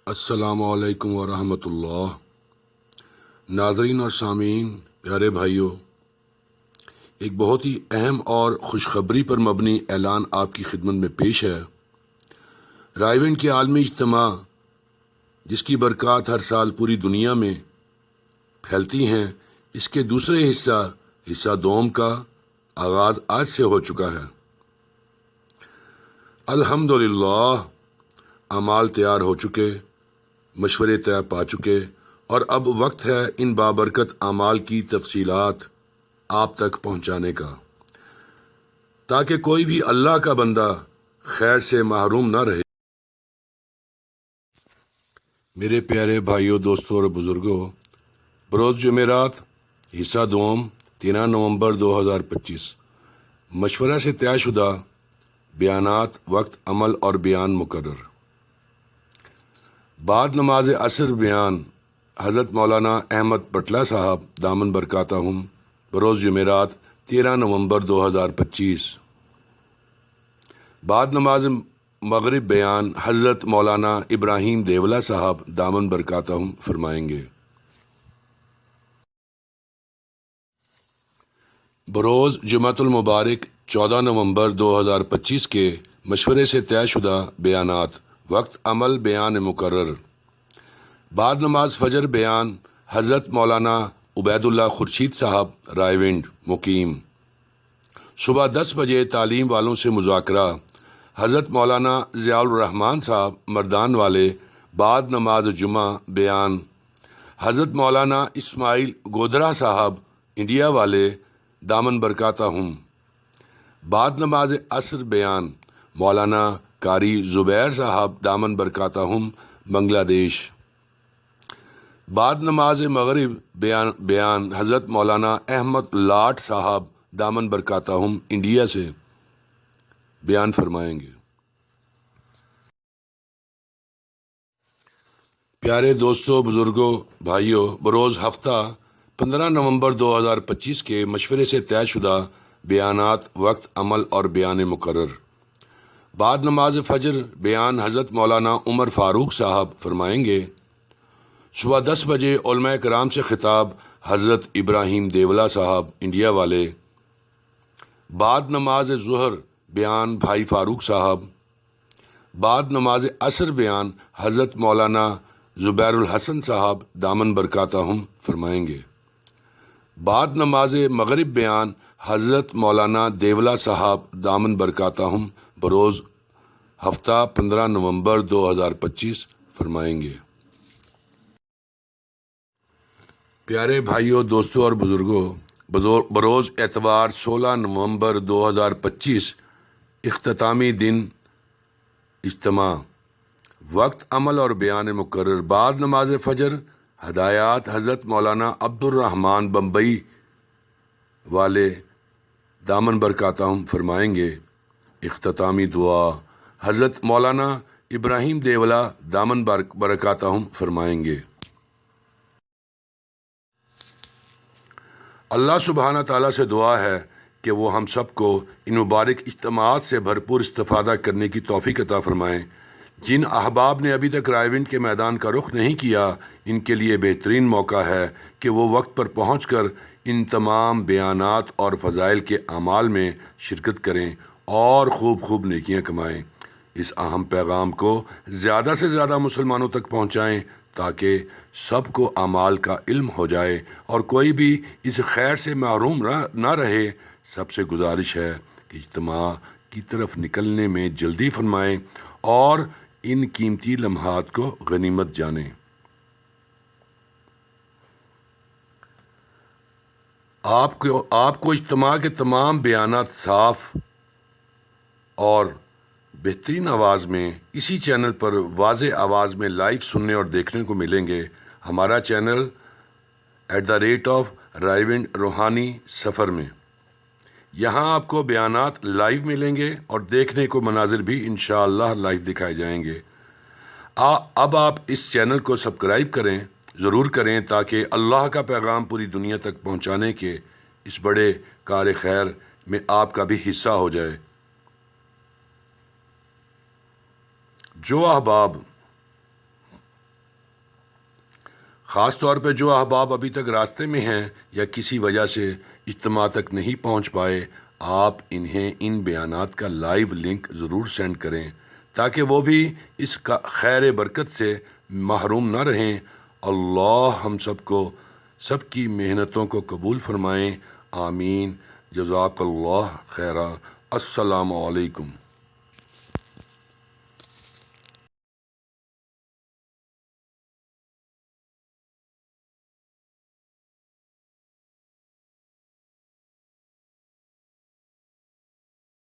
السلام علیکم ورحمۃ اللہ۔ ناظرین اور سامعین، پیارے بھائیوں، ایک بہت ہی اہم اور خوشخبری پر مبنی اعلان آپ کی خدمت میں پیش ہے۔ رائیونڈ کے عالمی اجتماع، جس کی برکات ہر سال پوری دنیا میں پھیلتی ہیں، اس کے دوسرے حصہ دوم کا آغاز آج سے ہو چکا ہے۔ الحمدللہ، اعمال تیار ہو چکے، مشورے طے پا چکے، اور اب وقت ہے ان بابرکت اعمال کی تفصیلات آپ تک پہنچانے کا، تاکہ کوئی بھی اللہ کا بندہ خیر سے محروم نہ رہے۔ میرے پیارے بھائیوں، دوستوں اور بزرگوں، بروز جمعرات، حصہ دوم، 13 نومبر 2025۔ مشورہ سے طے شدہ بیانات، وقت، عمل اور بیان مقرر۔ بعد نماز عصر بیان حضرت مولانا احمد پٹلہ صاحب دامن برکاتہم، بروز جمعرات 13 نومبر 2025۔ بعد نماز مغرب بیان حضرت مولانا ابراہیم دیولہ صاحب دامن برکاتہم فرمائیں گے۔ بروز جمعۃ المبارک 14 نومبر 2025 کے مشورے سے طے شدہ بیانات، وقت، عمل، بیان مقرر۔ بعد نماز فجر بیان حضرت مولانا عبید اللہ خورشید صاحب رائیونڈ مقیم۔ صبح 10 بجے تعلیم والوں سے مذاکرہ حضرت مولانا ضیاء الرحمن صاحب مردان والے۔ بعد نماز جمعہ بیان حضرت مولانا اسماعیل گودرہ صاحب انڈیا والے دامن برکاتہم۔ بعد نماز عصر بیان مولانا قاری زبیر صاحب دامن برکاتہم بنگلہ دیش۔ بعد نماز مغرب بیان حضرت مولانا احمد لاٹ صاحب دامن برکاتہم انڈیا سے بیان فرمائیں گے۔ پیارے دوستوں، بزرگوں، بھائیوں، بروز ہفتہ 15 نومبر 2025 کے مشورے سے طے شدہ بیانات، وقت، عمل اور بیان مقرر۔ بعد نماز فجر بیان حضرت مولانا عمر فاروق صاحب فرمائیں گے۔ صبح 10 بجے علماء کرام سے خطاب حضرت ابراہیم دیولہ صاحب انڈیا والے۔ بعد نماز ظہر بیان بھائی فاروق صاحب۔ بعد نماز عصر بیان حضرت مولانا زبیر الحسن صاحب دامن برکاتہم فرمائیں گے۔ بعد نماز مغرب بیان حضرت مولانا دیولہ صاحب دامن برکاتہم بروز ہفتہ 15 نومبر 2025 فرمائیں گے۔ پیارے بھائیوں، دوستوں اور بزرگوں، بروز اتوار 16 نومبر 2025 اختتامی دن اجتماع، وقت، عمل اور بیان مقرر۔ بعد نماز فجر ہدایات حضرت مولانا عبد الرحمن بمبئی والے دامن برکاتہم فرمائیں گے۔ اختتامی دعا حضرت مولانا ابراہیم دیولہ دامن برکاتہم فرمائیں گے۔ اللہ سبحانہ تعالیٰ سے دعا ہے کہ وہ ہم سب کو ان مبارک اجتماعات سے بھرپور استفادہ کرنے کی توفیق عطا فرمائیں۔ جن احباب نے ابھی تک رائیونڈ کے میدان کا رخ نہیں کیا، ان کے لیے بہترین موقع ہے کہ وہ وقت پر پہنچ کر ان تمام بیانات اور فضائل کے اعمال میں شرکت کریں اور خوب نیکیاں کمائیں۔ اس اہم پیغام کو زیادہ سے زیادہ مسلمانوں تک پہنچائیں تاکہ سب کو اعمال کا علم ہو جائے اور کوئی بھی اس خیر سے محروم نہ رہے۔ سب سے گزارش ہے کہ اجتماع کی طرف نکلنے میں جلدی فرمائیں اور ان قیمتی لمحات کو غنیمت جانیں۔ آپ کو اجتماع کے تمام بیانات صاف اور بہترین آواز میں اسی چینل پر واضح آواز میں لائیو سننے اور دیکھنے کو ملیں گے۔ ہمارا چینل @رائیونڈ روحانی سفر میں، یہاں آپ کو بیانات لائیو ملیں گے اور دیکھنے کو مناظر بھی انشاءاللہ لائیو دکھائے جائیں گے۔ اب آپ اس چینل کو سبسکرائب ضرور کریں تاکہ اللہ کا پیغام پوری دنیا تک پہنچانے کے اس بڑے کار خیر میں آپ کا بھی حصہ ہو جائے۔ جو احباب خاص طور پہ جو احباب ابھی تک راستے میں ہیں یا کسی وجہ سے اجتماع تک نہیں پہنچ پائے، آپ انہیں ان بیانات کا لائیو لنک ضرور سینڈ کریں تاکہ وہ بھی اس کا خیر برکت سے محروم نہ رہیں۔ اللہ ہم سب کو سب کی محنتوں کو قبول فرمائیں، آمین۔ جزاک اللہ خیرہ۔ السلام علیکم۔